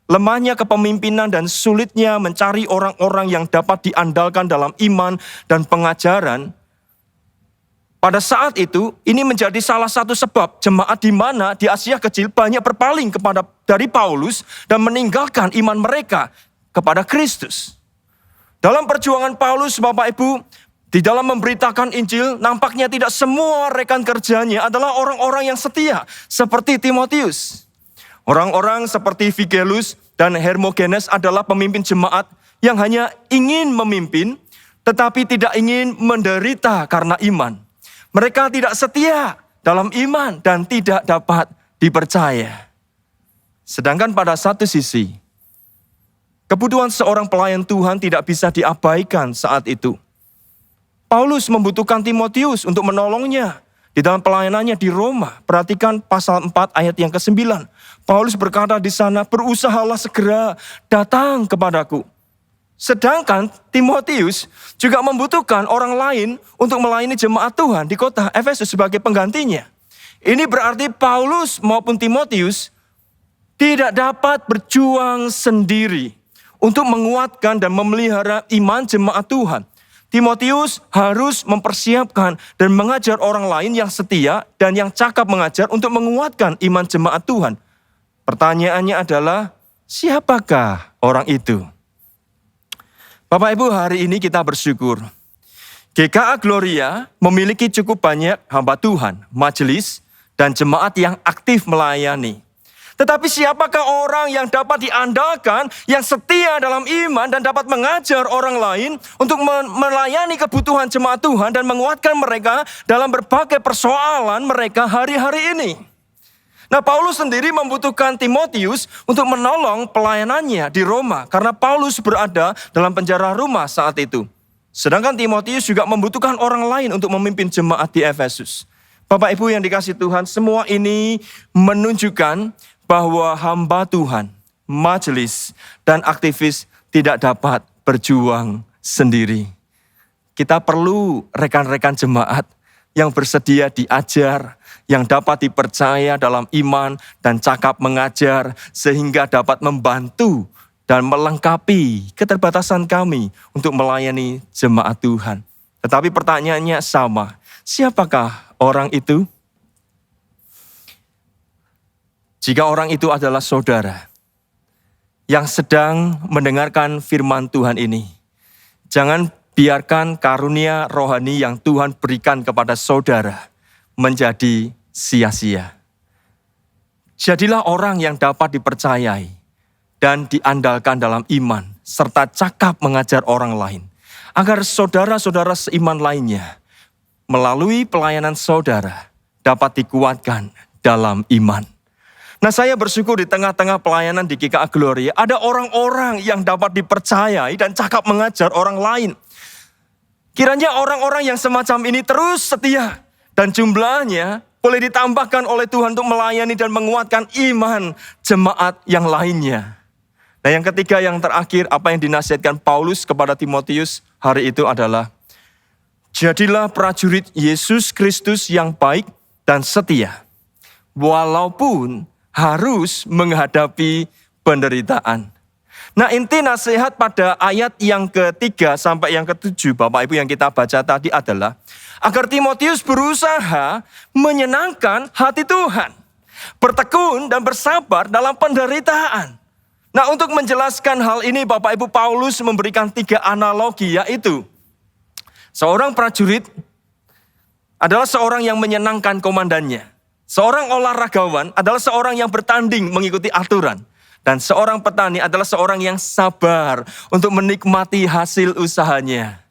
Speaker 3: lemahnya kepemimpinan dan sulitnya mencari orang-orang yang dapat diandalkan dalam iman dan pengajaran, pada saat itu ini menjadi salah satu sebab jemaat di mana di Asia Kecil banyak berpaling dari Paulus dan meninggalkan iman mereka kepada Kristus. Dalam perjuangan Paulus, Bapak Ibu, di dalam memberitakan Injil, nampaknya tidak semua rekan kerjanya adalah orang-orang yang setia seperti Timotius. Orang-orang seperti Figelus dan Hermogenes adalah pemimpin jemaat yang hanya ingin memimpin, tetapi tidak ingin menderita karena iman. Mereka tidak setia dalam iman dan tidak dapat dipercaya. Sedangkan pada satu sisi, kebutuhan seorang pelayan Tuhan tidak bisa diabaikan saat itu. Paulus membutuhkan Timotius untuk menolongnya di dalam pelayanannya di Roma. Perhatikan pasal 4 ayat yang ke-9. Paulus berkata di sana, berusahalah segera datang kepadaku. Sedangkan Timotius juga membutuhkan orang lain untuk melayani jemaat Tuhan di kota Efesus sebagai penggantinya. Ini berarti Paulus maupun Timotius tidak dapat berjuang sendiri untuk menguatkan dan memelihara iman jemaat Tuhan. Timotius harus mempersiapkan dan mengajar orang lain yang setia dan yang cakap mengajar untuk menguatkan iman jemaat Tuhan. Pertanyaannya adalah, siapakah orang itu? Bapak Ibu, hari ini kita bersyukur. GKA Gloria memiliki cukup banyak hamba Tuhan, majelis, dan jemaat yang aktif melayani. Tetapi siapakah orang yang dapat diandalkan, yang setia dalam iman dan dapat mengajar orang lain untuk melayani kebutuhan jemaat Tuhan dan menguatkan mereka dalam berbagai persoalan mereka hari-hari ini? Nah, Paulus sendiri membutuhkan Timotius untuk menolong pelayanannya di Roma karena Paulus berada dalam penjara Roma saat itu. Sedangkan Timotius juga membutuhkan orang lain untuk memimpin jemaat di Efesus. Bapak Ibu yang dikasihi Tuhan, semua ini menunjukkan bahwa hamba Tuhan, majelis, dan aktivis tidak dapat berjuang sendiri. Kita perlu rekan-rekan jemaat yang bersedia diajar, yang dapat dipercaya dalam iman dan cakap mengajar, sehingga dapat membantu dan melengkapi keterbatasan kami untuk melayani jemaat Tuhan. Tetapi pertanyaannya sama, siapakah orang itu? Jika orang itu adalah saudara yang sedang mendengarkan firman Tuhan ini, jangan biarkan karunia rohani yang Tuhan berikan kepada saudara menjadi sia-sia. Jadilah orang yang dapat dipercayai dan diandalkan dalam iman, serta cakap mengajar orang lain, agar saudara-saudara seiman lainnya, melalui pelayanan saudara, dapat dikuatkan dalam iman. Nah, saya bersyukur di tengah-tengah pelayanan di GKA Gloria, ada orang-orang yang dapat dipercayai dan cakap mengajar orang lain. Kiranya orang-orang yang semacam ini terus setia, dan jumlahnya boleh ditambahkan oleh Tuhan untuk melayani dan menguatkan iman jemaat yang lainnya. Nah, yang ketiga, yang terakhir, apa yang dinasihatkan Paulus kepada Timotius hari itu adalah, jadilah prajurit Yesus Kristus yang baik dan setia, walaupun harus menghadapi penderitaan. Nah, inti nasihat pada ayat yang ketiga sampai yang ketujuh, Bapak Ibu, yang kita baca tadi adalah, agar Timotius berusaha menyenangkan hati Tuhan, bertekun dan bersabar dalam penderitaan. Nah, untuk menjelaskan hal ini, Bapak Ibu, Paulus memberikan 3 analogi, yaitu seorang prajurit adalah seorang yang menyenangkan komandannya. Seorang olahragawan adalah seorang yang bertanding mengikuti aturan. Dan seorang petani adalah seorang yang sabar untuk menikmati hasil usahanya.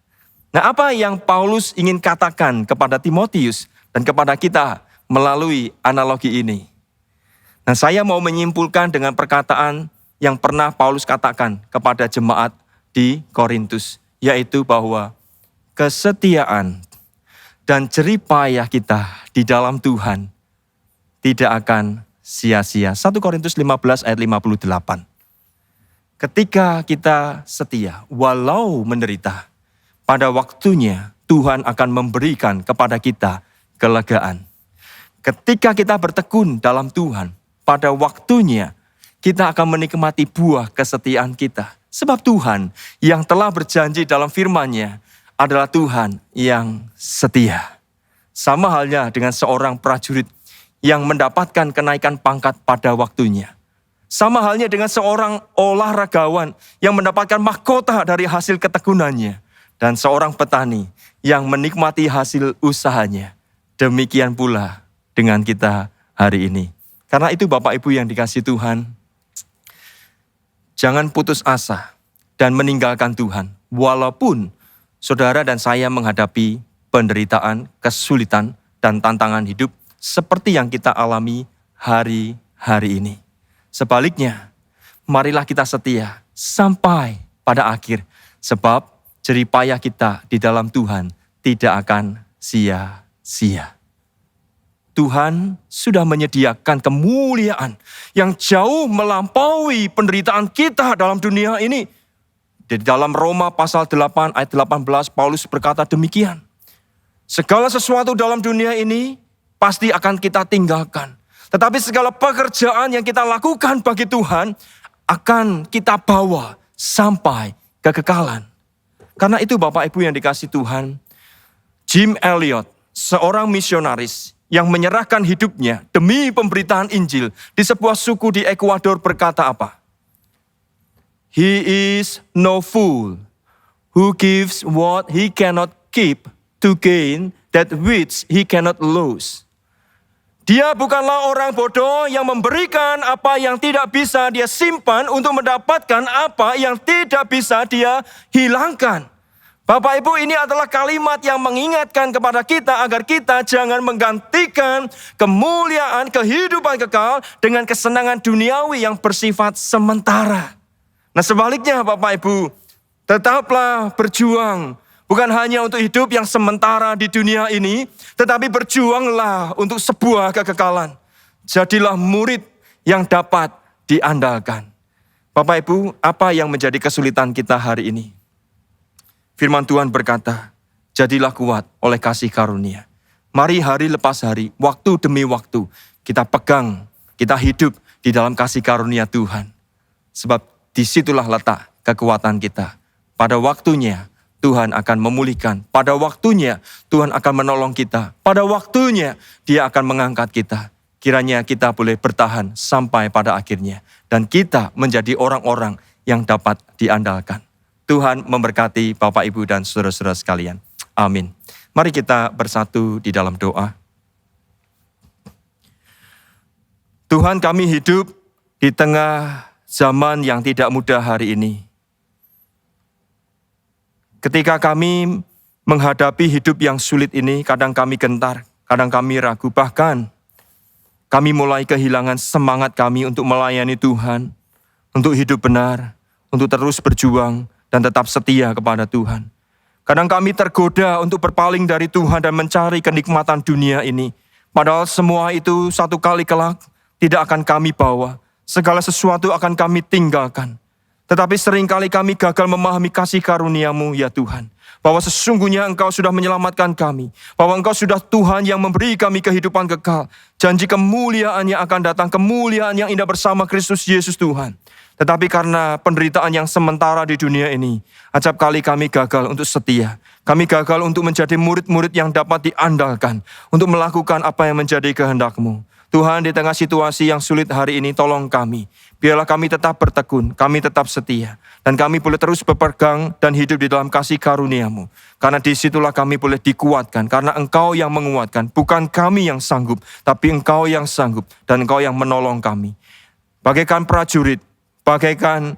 Speaker 3: Nah, apa yang Paulus ingin katakan kepada Timotius dan kepada kita melalui analogi ini? Nah, saya mau menyimpulkan dengan perkataan yang pernah Paulus katakan kepada jemaat di Korintus, yaitu bahwa kesetiaan dan jerih payah kita di dalam Tuhan tidak akan sia-sia. 1 Korintus 15 ayat 58. Ketika kita setia, walau menderita, pada waktunya Tuhan akan memberikan kepada kita kelegaan. Ketika kita bertekun dalam Tuhan, pada waktunya kita akan menikmati buah kesetiaan kita. Sebab Tuhan yang telah berjanji dalam firman-Nya adalah Tuhan yang setia. Sama halnya dengan seorang prajurit yang mendapatkan kenaikan pangkat pada waktunya. Sama halnya dengan seorang olahragawan yang mendapatkan mahkota dari hasil ketekunannya. Dan seorang petani yang menikmati hasil usahanya. Demikian pula dengan kita hari ini. Karena itu Bapak Ibu yang dikasihi Tuhan, jangan putus asa dan meninggalkan Tuhan. Walaupun saudara dan saya menghadapi penderitaan, kesulitan, dan tantangan hidup seperti yang kita alami hari-hari ini. Sebaliknya, marilah kita setia sampai pada akhir. Sebab jerih payah kita di dalam Tuhan tidak akan sia-sia. Tuhan sudah menyediakan kemuliaan yang jauh melampaui penderitaan kita dalam dunia ini. Di dalam Roma pasal 8 ayat 18, Paulus berkata demikian. Segala sesuatu dalam dunia ini pasti akan kita tinggalkan. Tetapi segala pekerjaan yang kita lakukan bagi Tuhan akan kita bawa sampai kekekalan. Karena itu Bapak Ibu yang dikasihi Tuhan, Jim Elliot, seorang misionaris yang menyerahkan hidupnya demi pemberitaan Injil di sebuah suku di Ekuador berkata apa? He is no fool who gives what he cannot keep to gain that which he cannot lose. Dia bukanlah orang bodoh yang memberikan apa yang tidak bisa dia simpan untuk mendapatkan apa yang tidak bisa dia hilangkan. Bapak Ibu, ini adalah kalimat yang mengingatkan kepada kita agar kita jangan menggantikan kemuliaan kehidupan kekal dengan kesenangan duniawi yang bersifat sementara. Nah sebaliknya Bapak Ibu, tetaplah berjuang. Bukan hanya untuk hidup yang sementara di dunia ini, tetapi berjuanglah untuk sebuah kekekalan. Jadilah murid yang dapat diandalkan. Bapak Ibu, apa yang menjadi kesulitan kita hari ini? Firman Tuhan berkata, jadilah kuat oleh kasih karunia. Mari hari lepas hari, waktu demi waktu, kita pegang, kita hidup di dalam kasih karunia Tuhan. Sebab disitulah letak kekuatan kita. Pada waktunya, Tuhan akan memulihkan. Pada waktunya Tuhan akan menolong kita. Pada waktunya Dia akan mengangkat kita. Kiranya kita boleh bertahan sampai pada akhirnya. Dan kita menjadi orang-orang yang dapat diandalkan. Tuhan memberkati Bapak, Ibu, dan saudara-saudara sekalian. Amin. Mari kita bersatu di dalam doa. Tuhan, kami hidup di tengah zaman yang tidak mudah hari ini. Ketika kami menghadapi hidup yang sulit ini, kadang kami gentar, kadang kami ragu, bahkan kami mulai kehilangan semangat kami untuk melayani Tuhan, untuk hidup benar, untuk terus berjuang dan tetap setia kepada Tuhan. Kadang kami tergoda untuk berpaling dari Tuhan dan mencari kenikmatan dunia ini. Padahal semua itu satu kali kelak tidak akan kami bawa, segala sesuatu akan kami tinggalkan. Tetapi seringkali kami gagal memahami kasih karunia-Mu ya Tuhan. Bahwa sesungguhnya Engkau sudah menyelamatkan kami. Bahwa Engkau sudah Tuhan yang memberi kami kehidupan kekal. Janji kemuliaan yang akan datang, kemuliaan yang indah bersama Kristus Yesus Tuhan. Tetapi karena penderitaan yang sementara di dunia ini, acap kali kami gagal untuk setia. Kami gagal untuk menjadi murid-murid yang dapat diandalkan. Untuk melakukan apa yang menjadi kehendak-Mu. Tuhan, di tengah situasi yang sulit hari ini, tolong kami. Biarlah kami tetap bertekun, kami tetap setia. Dan kami boleh terus berpegang dan hidup di dalam kasih karunia-Mu. Karena disitulah kami boleh dikuatkan. Karena Engkau yang menguatkan, bukan kami yang sanggup. Tapi Engkau yang sanggup dan Engkau yang menolong kami. Bagaikan prajurit, bagaikan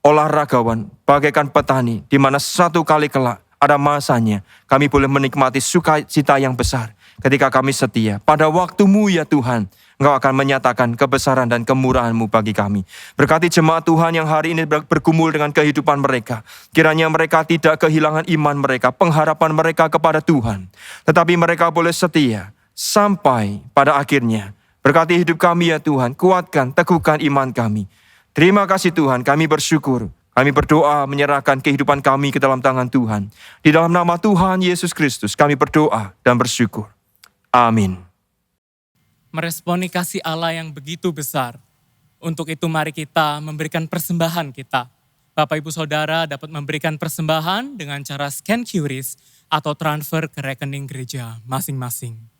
Speaker 3: olahragawan, bagaikan petani. Di mana satu kali kelak ada masanya kami boleh menikmati sukacita yang besar. Ketika kami setia, pada waktu-Mu ya Tuhan, Engkau akan menyatakan kebesaran dan kemurahan-Mu bagi kami. Berkati jemaat Tuhan yang hari ini bergumul dengan kehidupan mereka. Kiranya mereka tidak kehilangan iman mereka, pengharapan mereka kepada Tuhan. Tetapi mereka boleh setia sampai pada akhirnya. Berkati hidup kami ya Tuhan, kuatkan, teguhkan iman kami. Terima kasih Tuhan, kami bersyukur. Kami berdoa menyerahkan kehidupan kami ke dalam tangan Tuhan. Di dalam nama Tuhan Yesus Kristus, kami berdoa dan bersyukur. Amin.
Speaker 1: Meresponi kasih Allah yang begitu besar. Untuk itu mari kita memberikan persembahan kita. Bapak Ibu Saudara dapat memberikan persembahan dengan cara scan QRIS atau transfer ke rekening gereja masing-masing.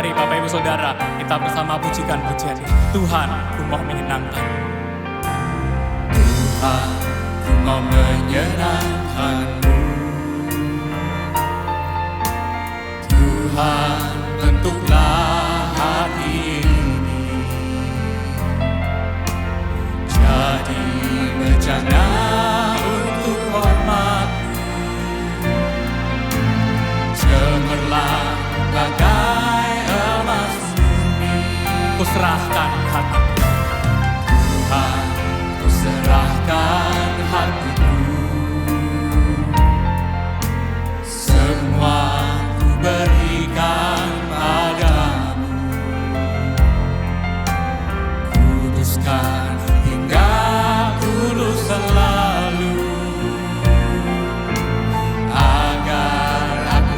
Speaker 1: Mari Bapak Ibu Saudara, kita bersama pujikan pujian ini. Tuhan, ku mau menyenangkan.
Speaker 2: Tuhan, ku mau menyenangkan-Mu. Tuhan, bentuklah hati ini jadi bejana untuk hormat-Mu. Cemerlang bagai emas murni.
Speaker 1: Ku serahkan hatiku.
Speaker 2: Tuhan, ku serahkan hatiku. Semua ku berikan padamu. Kuduskan hingga kudus selalu. Agar aku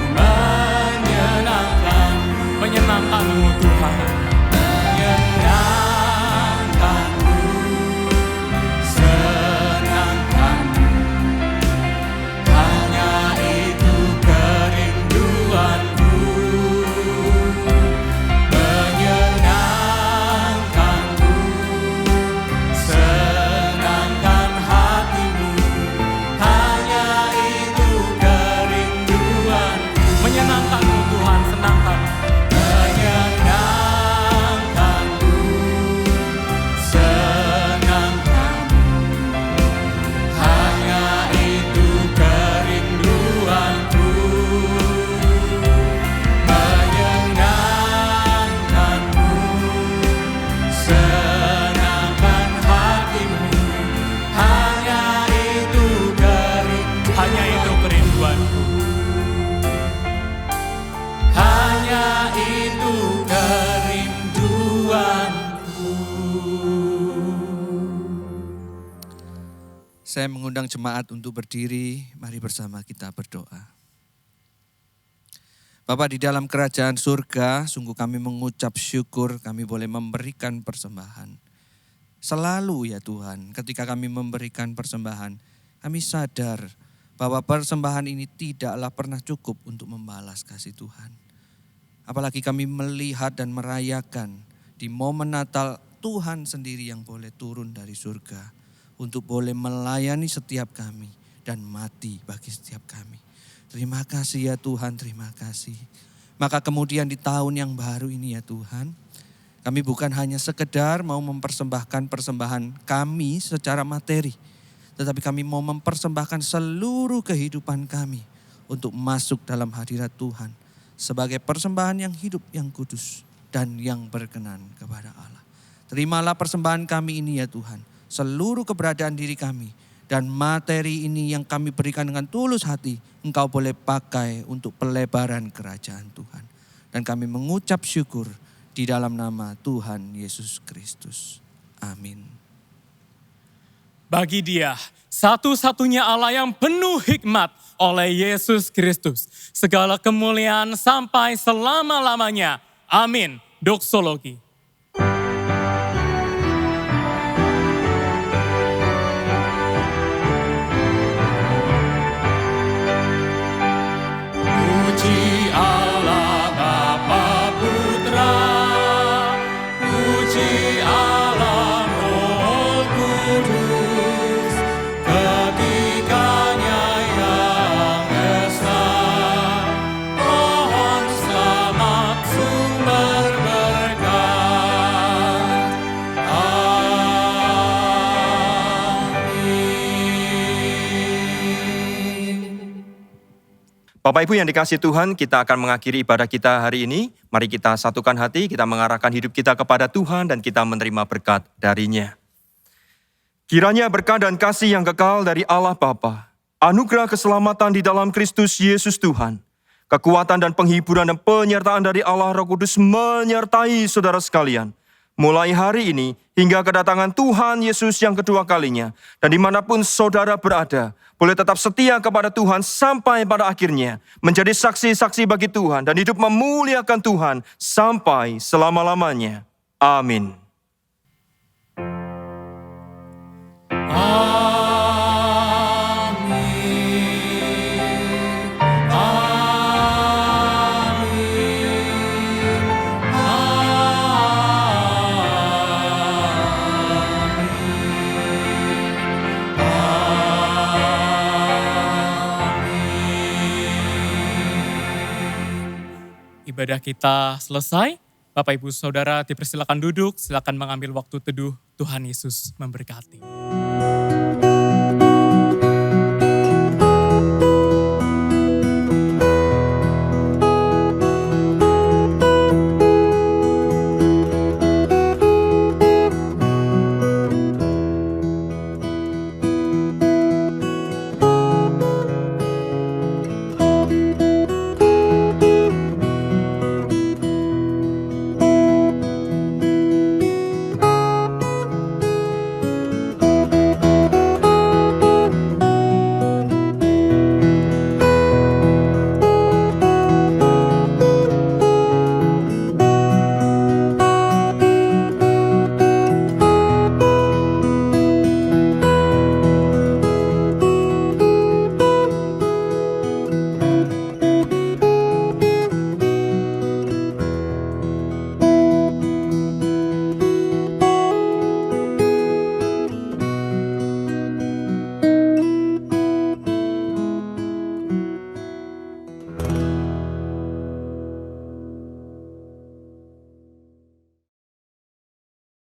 Speaker 1: Menyenangkan-Mu Tuhan.
Speaker 2: menyenangkan-Mu, senangkan-Mu. Hanya itu kerinduanku. Menyenangkan-Mu, senangkan hatimu. Hanya itu kerinduanku.
Speaker 1: Menyenangkan-Mu Tuhan, senangkan.
Speaker 2: Menyenangkan-Mu, senangkan-Mu. Hanya itu kerinduanku. Menyenangkan-Mu, senangkan hatimu. Hanya itu kerinduanku.
Speaker 1: Hanya itu kerinduanku.
Speaker 2: Hanya itu kerinduanku. Saya mengundang jemaat untuk berdiri. Mari bersama kita berdoa. Bapa di dalam kerajaan surga, sungguh kami mengucap syukur kami boleh memberikan persembahan. Selalu ya Tuhan, ketika kami memberikan persembahan, kami sadar bahwa persembahan ini tidaklah pernah cukup untuk membalas kasih Tuhan. Apalagi kami melihat dan merayakan di momen Natal Tuhan sendiri yang boleh turun dari surga untuk boleh melayani setiap kami dan mati bagi setiap kami. Terima kasih ya Tuhan, terima kasih. Maka kemudian di tahun yang baru ini ya Tuhan, kami bukan hanya sekedar mau mempersembahkan persembahan kami secara materi, tetapi kami mau mempersembahkan seluruh kehidupan kami untuk masuk dalam hadirat Tuhan sebagai persembahan yang hidup, yang kudus, dan yang berkenan kepada Allah. Terimalah persembahan kami ini ya Tuhan, seluruh keberadaan diri kami, dan materi ini yang kami berikan dengan tulus hati, Engkau boleh pakai untuk pelebaran kerajaan Tuhan. Dan kami mengucap syukur di dalam nama Tuhan Yesus Kristus. Amin.
Speaker 1: Bagi Dia, satu-satunya Allah yang penuh hikmat oleh Yesus Kristus, segala kemuliaan sampai selama-lamanya. Amin. Doksologi.
Speaker 2: Puji Allah Bapa Putra, puji Allah Roh Kudus, ketiganya yang esa, pohon selamat sumber berkat. Amin.
Speaker 3: Bapak Ibu yang dikasihi Tuhan, kita akan mengakhiri ibadah kita hari ini. Mari kita satukan hati, kita mengarahkan hidup kita kepada Tuhan dan kita menerima berkat darinya. Kiranya berkat dan kasih yang kekal dari Allah Bapa, anugerah keselamatan di dalam Kristus Yesus Tuhan, kekuatan dan penghiburan dan penyertaan dari Allah Roh Kudus menyertai saudara sekalian, mulai hari ini hingga kedatangan Tuhan Yesus yang kedua kalinya. Dan dimanapun saudara berada, boleh tetap setia kepada Tuhan sampai pada akhirnya, menjadi saksi-saksi bagi Tuhan dan hidup memuliakan Tuhan sampai selama-lamanya. Amin.
Speaker 2: Amin. Amin.
Speaker 1: ibadah kita selesai. Bapak Ibu Saudara dipersilakan duduk, silakan mengambil waktu teduh. Tuhan Yesus memberkati.